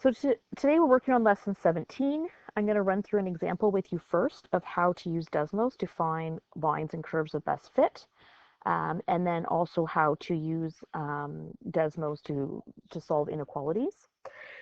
So today we're working on lesson 17. I'm going to run through an example with you first of how to use DESMOS to find lines and curves of best fit, and then also how to use DESMOS to solve inequalities.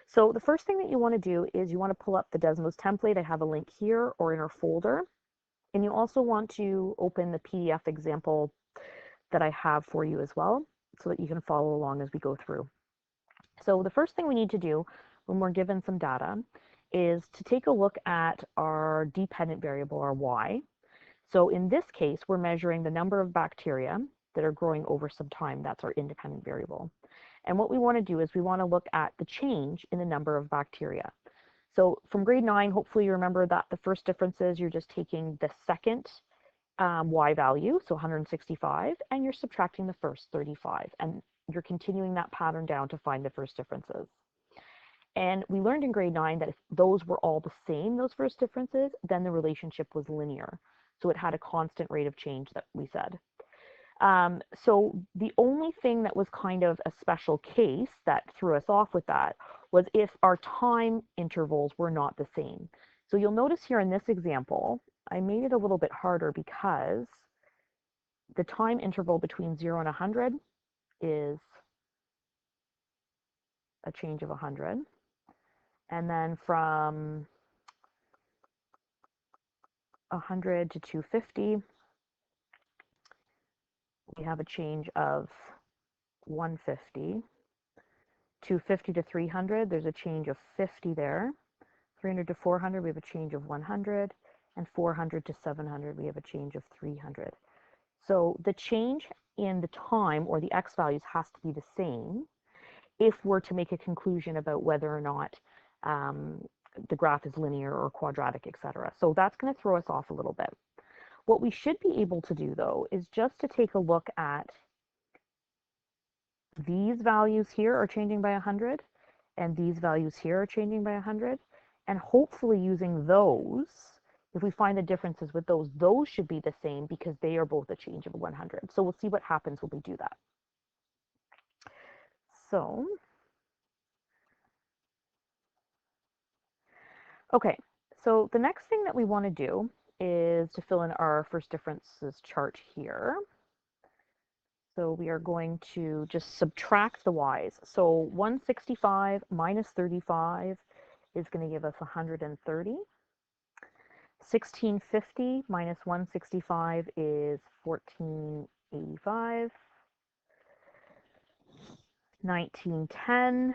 So the first thing that you want to do is you want to pull up the DESMOS template. I have a link here or in our folder. And you also want to open the PDF example that I have for you as well so that you can follow along as we go through. So the first thing we need to do when we're given some data is to take a look at our dependent variable, our y. So in this case, we're measuring the number of bacteria that are growing over some time. That's our independent variable. And what we want to do is we want to look at the change in the number of bacteria. So from grade 9, hopefully you remember that the first difference is you're just taking the second y value, so 165, and you're subtracting the first 35. And you're continuing that pattern down to find the first differences. And we learned in grade 9 that if those were all the same, those first differences, then the relationship was linear. So it had a constant rate of change that we said. So the only thing that was kind of a special case that threw us off with that was if our time intervals were not the same. So you'll notice here in this example, I made it a little bit harder because the time interval between 0 and 100 is a change of 100. And then from 100 to 250, we have a change of 150. 250 to 300, there's a change of 50 there. 300 to 400, we have a change of 100. And 400 to 700, we have a change of 300. So the change in the time, or the x values, has to be the same if we're to make a conclusion about whether or not the graph is linear or quadratic, etc. So that's going to throw us off a little bit. What we should be able to do, though, is just to take a look at these values here are changing by 100, and these values here are changing by 100, and hopefully using those, if we find the differences with those should be the same because they are both a change of 100. So we'll see what happens when we do that. So, okay, so the next thing that we want to do is to fill in our first differences chart here. So we are going to just subtract the y's. So 165 minus 35 is going to give us 130. 1650 minus 165 is 1485. 1910,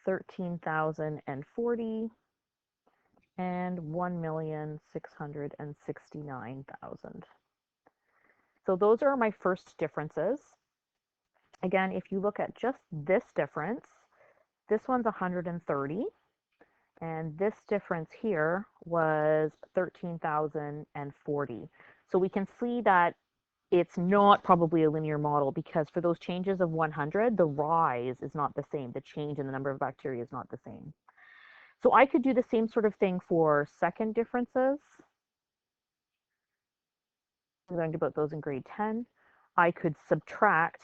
13,040, and 1,669,000. So those are my first differences. Again, if you look at just this difference, this one's 130, and this difference here was 13,040. So we can see that it's not probably a linear model because for those changes of 100, the rise is not the same. The change in the number of bacteria is not the same. So I could do the same sort of thing for second differences. We learned about those in grade 10. I could subtract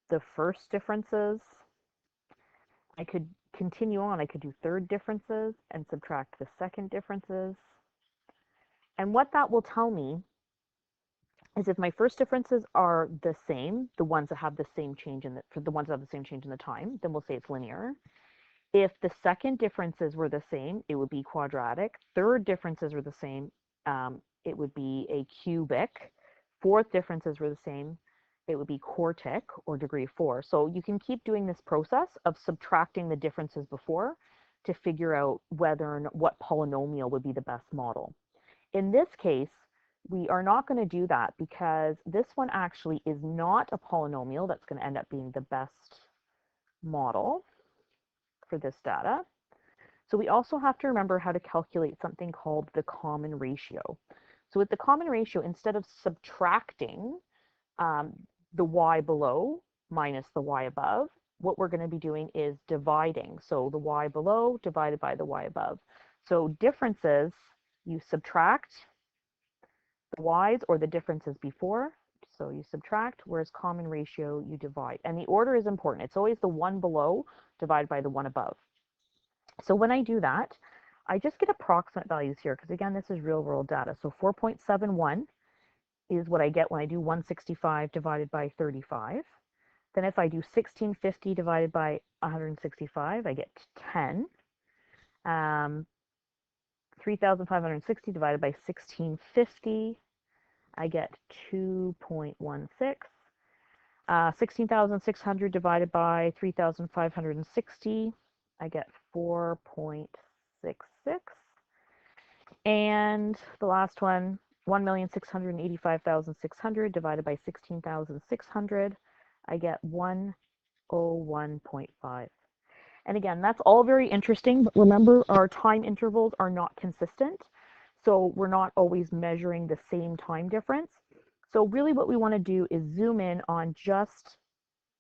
the first differences. I could continue on. I could do third differences and subtract the second differences. And what that will tell me is if my first differences are the same, the ones that have the same change in for the ones that have the same change in the time, then we'll say it's linear. If the second differences were the same, it would be quadratic. Third differences were the same, it would be a cubic. Fourth differences were the same, it would be quartic or degree 4. So you can keep doing this process of subtracting the differences before to figure out whether or not what polynomial would be the best model. In this case, we are not going to do that because this one actually is not a polynomial that's going to end up being the best model for this data. So we also have to remember how to calculate something called the common ratio. So with the common ratio, instead of subtracting the y below minus the y above, what we're going to be doing is dividing. So the y below divided by the y above. So differences, you subtract the y's or the differences before. So you subtract, whereas common ratio, you divide. And the order is important. It's always the one below divided by the one above. So when I do that, I just get approximate values here, because again, this is real world data. So 4.71 is what I get when I do 165 divided by 35. Then if I do 1650 divided by 165, I get 10. 3,560 divided by 1650, I get 2.16. 16,600 divided by 3,560, I get 4.66. And the last one, 1,685,600 divided by 16,600, I get 101.5. And again, that's all very interesting, but remember our time intervals are not consistent. So we're not always measuring the same time difference. So really what we want to do is zoom in on just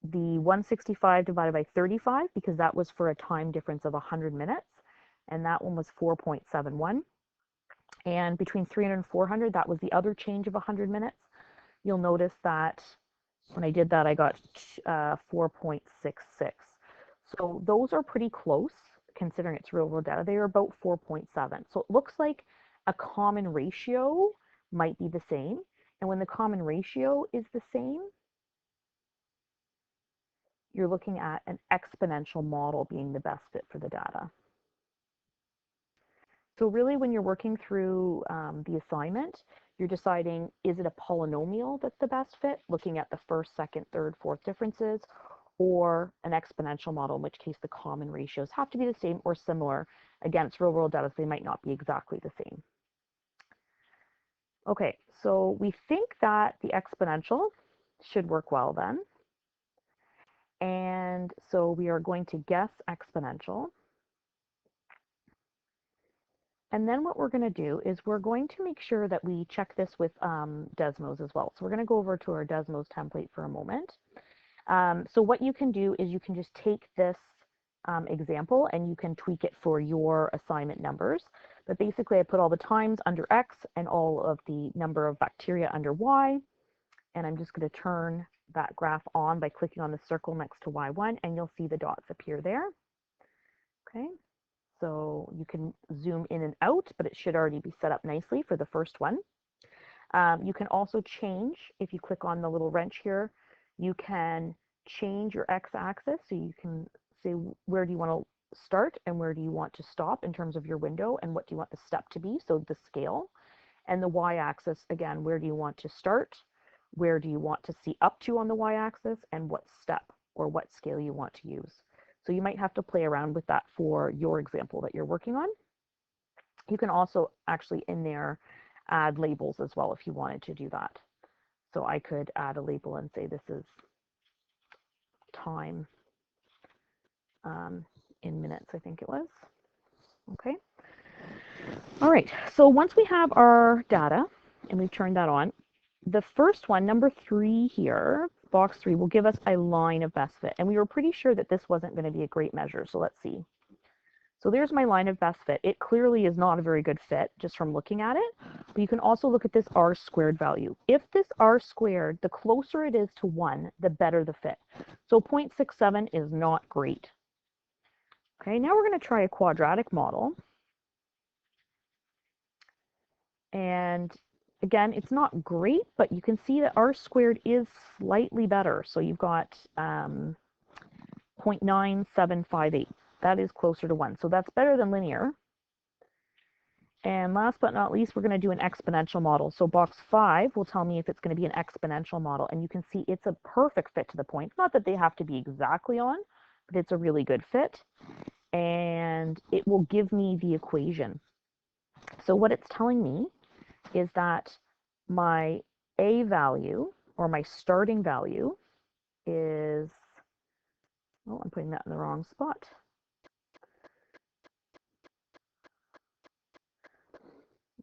the 165 divided by 35, because that was for a time difference of 100 minutes. And that one was 4.71. And between 300 and 400, that was the other change of 100 minutes. You'll notice that when I did that, I got 4.66. So those are pretty close, considering it's real world data. They are about 4.7. So it looks like a common ratio might be the same. And when the common ratio is the same, you're looking at an exponential model being the best fit for the data. So really, when you're working through the assignment, you're deciding, is it a polynomial that's the best fit, looking at the first, second, third, fourth differences, or an exponential model, in which case the common ratios have to be the same or similar. Again, it's real world data, so they might not be exactly the same. Okay, so we think that the exponential should work well then. And so we are going to guess exponential. And then what we're going to do is we're going to make sure that we check this with DESMOS as well. So we're going to go over to our DESMOS template for a moment. So what you can do is you can just take this example and you can tweak it for your assignment numbers. But basically I put all the times under X and all of the number of bacteria under Y. And I'm just going to turn that graph on by clicking on the circle next to Y1, and you'll see the dots appear there. Okay. So you can zoom in and out, but it should already be set up nicely for the first one. You can also change, if you click on the little wrench here, you can change your x-axis. So you can say, where do you want to start and where do you want to stop in terms of your window, and what do you want the step to be, so the scale. And the y-axis, again, where do you want to start, where do you want to see up to on the y-axis, and what step or what scale you want to use. So you might have to play around with that for your example that you're working on. You can also actually in there add labels as well if you wanted to do that. So I could add a label and say this is time in minutes, I think it was. Okay. All right, so once we have our data and we've turned that on, the first one, number 3 here, box 3, will give us a line of best fit. And we were pretty sure that this wasn't going to be a great measure, so let's see. So there's my line of best fit. It clearly is not a very good fit just from looking at it, but you can also look at this r squared value. If this r squared, the closer it is to 1, the better the fit. So 0.67 is not great. Okay, now we're going to try a quadratic model. And again, it's not great, but you can see that r squared is slightly better. So you've got 0.9758. That is closer to 1. So that's better than linear. And last but not least, we're going to do an exponential model. So box 5 will tell me if it's going to be an exponential model. And you can see it's a perfect fit to the point. Not that they have to be exactly on, but it's a really good fit. And it will give me the equation. So what it's telling me is that my A value, or my starting value, is, oh, I'm putting that in the wrong spot.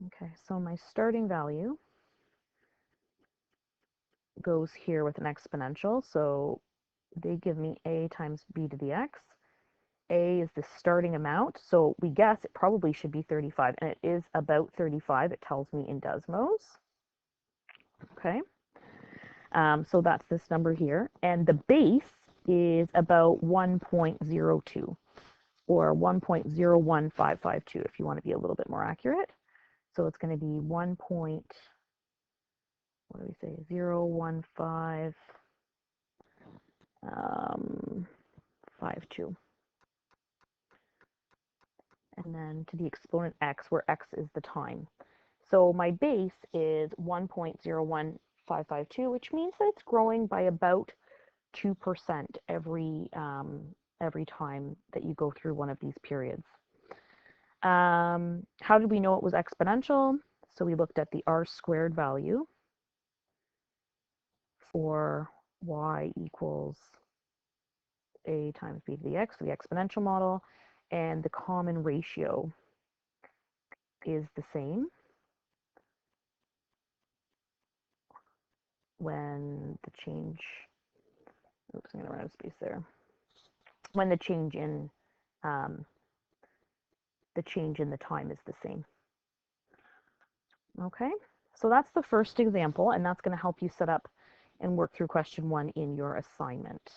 Okay, so my starting value goes here with an exponential. So they give me A times B to the X. A is the starting amount, so we guess it probably should be 35, and it is about 35, it tells me in DESMOS. Okay. So that's this number here. And the base is about 1.02 or 1.01552 if you want to be a little bit more accurate. So it's going to be 1. What do we say? 0.1552. And then to the exponent x, where x is the time. So my base is 1.01552, which means that it's growing by about 2% every time that you go through one of these periods. How did we know it was exponential? So we looked at the r squared value for y equals a times b to the x, so the exponential model, and the common ratio is the same when the change, oops, I'm going to run out of space there, when the change in the time is the same. Okay, so that's the first example, and that's going to help you set up and work through question 1 in your assignment.